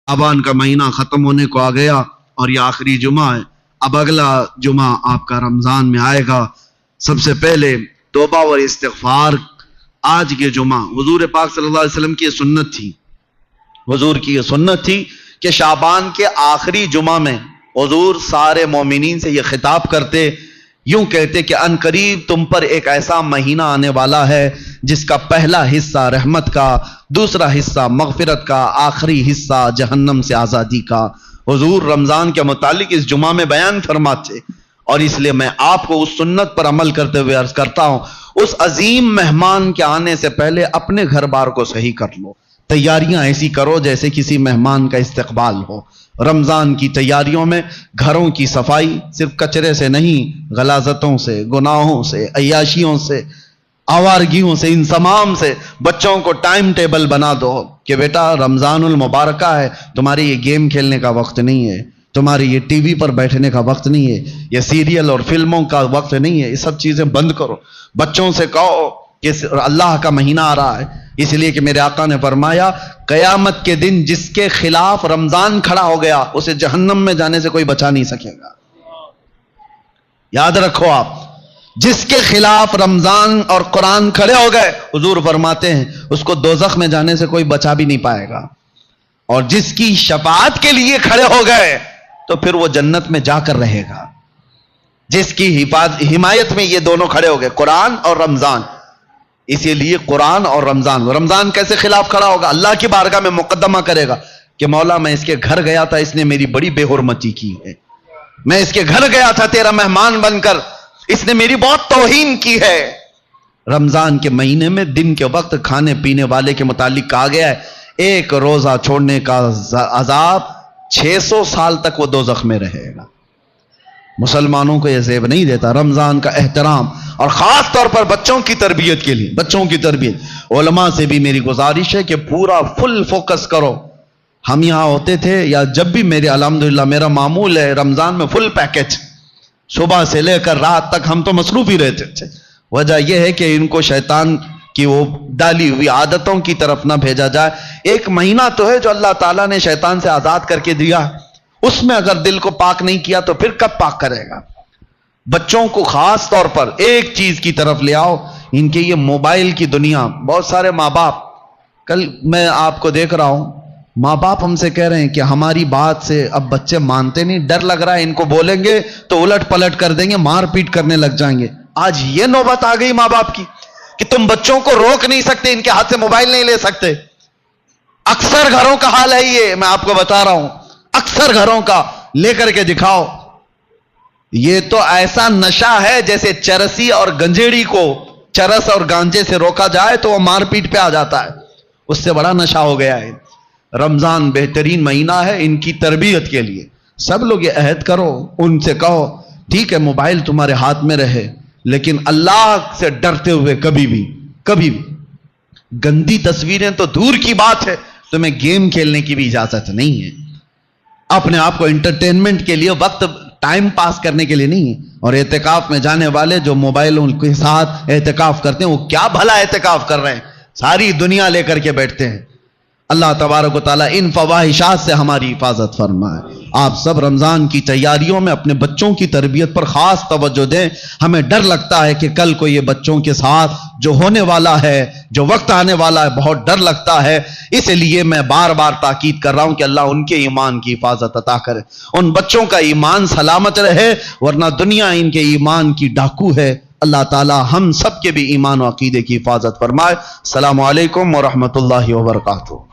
शाबान का महीना ख़त्म होने को आ गया और ये आखिरी जुमा है। अब अगला जुमा आपका रमज़ान में आएगा। सबसे पहले तौबा और इस्तिग़फ़ार। आज के जुमा हुज़ूर पाक सल्लल्लाहु अलैहि वसल्लम की सुन्नत थी, हुज़ूर की ये सुन्नत थी कि शाबान के आखिरी जुमा में हुज़ूर सारे मोमिनीन से ये खिताब करते, यूं कहते कि अनकरीब तुम पर एक ऐसा महीना आने वाला है जिसका पहला हिस्सा रहमत का, दूसरा हिस्सा मगफिरत का, आखिरी हिस्सा जहन्नम से आज़ादी का। हुज़ूर रमज़ान के मुतालिक इस जुमा में बयान फरमाते, और इसलिए मैं आपको उस सुन्नत पर अमल करते हुए अर्ज करता हूं, उस अजीम मेहमान के आने से पहले अपने घर बार को सही कर लो। तैयारियां ऐसी करो जैसे किसी मेहमान का इस्तकबाल हो। रमजान की तैयारियों में घरों की सफाई सिर्फ कचरे से नहीं, गलाजतों से, गुनाहों से, अय्याशियों से, आवारगियों से, इन तमाम से बच्चों को टाइम टेबल बना दो कि बेटा रमजानुल मुबारक है, तुम्हारे ये गेम खेलने का वक्त नहीं है, तुम्हारे ये टीवी पर बैठने का वक्त नहीं है, ये सीरियल और फिल्मों का वक्त नहीं है, ये सब चीजें बंद करो। बच्चों से कहो कि अल्लाह का महीना आ रहा है, इसलिए कि मेरे आका ने फरमाया कयामत के दिन जिसके खिलाफ रमजान खड़ा हो गया उसे जहन्नम में जाने से कोई बचा नहीं सकेगा। याद रखो आप, जिसके खिलाफ रमजान और कुरान खड़े हो गए, हुजूर फरमाते हैं उसको दोज़ख में जाने से कोई बचा भी नहीं पाएगा। और जिसकी शफाअत के लिए खड़े हो गए तो फिर वो जन्नत में जाकर रहेगा। जिसकी हिमायत में ये दोनों खड़े हो गए, कुरान और रमजान। इसीलिए कुरान और रमजान, रमजान कैसे खिलाफ खड़ा होगा? अल्लाह की बारगाह में मुकद्दमा करेगा कि मौला मैं इसके घर गया था, इसने मेरी बड़ी बेहुरमती की है। मैं इसके घर गया था तेरा मेहमान बनकर, इसने मेरी बहुत तौहीन की है। रमजान के महीने में दिन के वक्त खाने पीने वाले के मुतालिक कहा गया है एक रोजा छोड़ने का अजाब 600 साल तक वो दोज़ख में रहेगा। मुसलमानों को यह ज़ेब नहीं देता रमजान का एहतराम, और खास तौर पर बच्चों की तरबियत के लिए, बच्चों की तरबियत। उलमा से भी मेरी गुजारिश है कि पूरा फुल फोकस करो। हम यहां होते थे या जब भी मेरे अल्हम्दुलिल्लाह मेरा मामूल है रमजान में फुल पैकेज, सुबह से लेकर रात तक हम तो मसरूफ ही रहते थे। वजह यह है कि इनको शैतान कि वो डाली हुई आदतों की तरफ ना भेजा जाए। एक महीना तो है जो अल्लाह ताला ने शैतान से आजाद करके दिया, उसमें अगर दिल को पाक नहीं किया तो फिर कब पाक करेगा? बच्चों को खास तौर पर एक चीज की तरफ ले आओ, इनके ये मोबाइल की दुनिया। बहुत सारे माँ बाप, कल मैं आपको देख रहा हूं, माँ बाप हमसे कह रहे हैं कि हमारी बात से अब बच्चे मानते नहीं, डर लग रहा है इनको बोलेंगे तो उलट पलट कर देंगे, मार पीट करने लग जाएंगे। आज ये नौबत आ गई माँ बाप की कि तुम बच्चों को रोक नहीं सकते, इनके हाथ से मोबाइल नहीं ले सकते। अक्सर घरों का हाल है ये, मैं आपको बता रहा हूं, अक्सर घरों का। लेकर के दिखाओ, ये तो ऐसा नशा है जैसे चरसी और गंजेड़ी को चरस और गांजे से रोका जाए तो वो मारपीट पे आ जाता है, उससे बड़ा नशा हो गया है। रमजान बेहतरीन महीना है इनकी तरबियत के लिए। सब लोग ये अहद करो, उनसे कहो ठीक है मोबाइल तुम्हारे हाथ में रहे, लेकिन अल्लाह से डरते हुए कभी भी गंदी तस्वीरें तो दूर की बात है, तुम्हें गेम खेलने की भी इजाजत नहीं है। अपने आप को एंटरटेनमेंट के लिए, वक्त टाइम पास करने के लिए नहीं है। और एहतिकाफ में जाने वाले जो मोबाइलों के साथ एहतिकाफ करते हैं वो क्या भला एहतिकाफ कर रहे हैं, सारी दुनिया लेकर के बैठते हैं। अल्लाह तबारक व तआला इन फवाहिशात से हमारी हिफाजत फरमाए। आप सब रमजान की तैयारियों में अपने बच्चों की तरबियत पर खास तवज्जो दें। हमें डर लगता है कि कल को ये बच्चों के साथ जो होने वाला है, जो वक्त आने वाला है, बहुत डर लगता है। इसलिए मैं बार बार ताकीद कर रहा हूं कि अल्लाह उनके ईमान की हिफाजत अता करे, उन बच्चों का ईमान सलामत रहे, वरना दुनिया इनके ईमान की डाकू है। अल्लाह ताला हम सब के भी ईमान व अकीदे की हिफाजत फरमाए। अस्सलामु अलैकुम व रहमतुल्लाहि व बरकातुहू।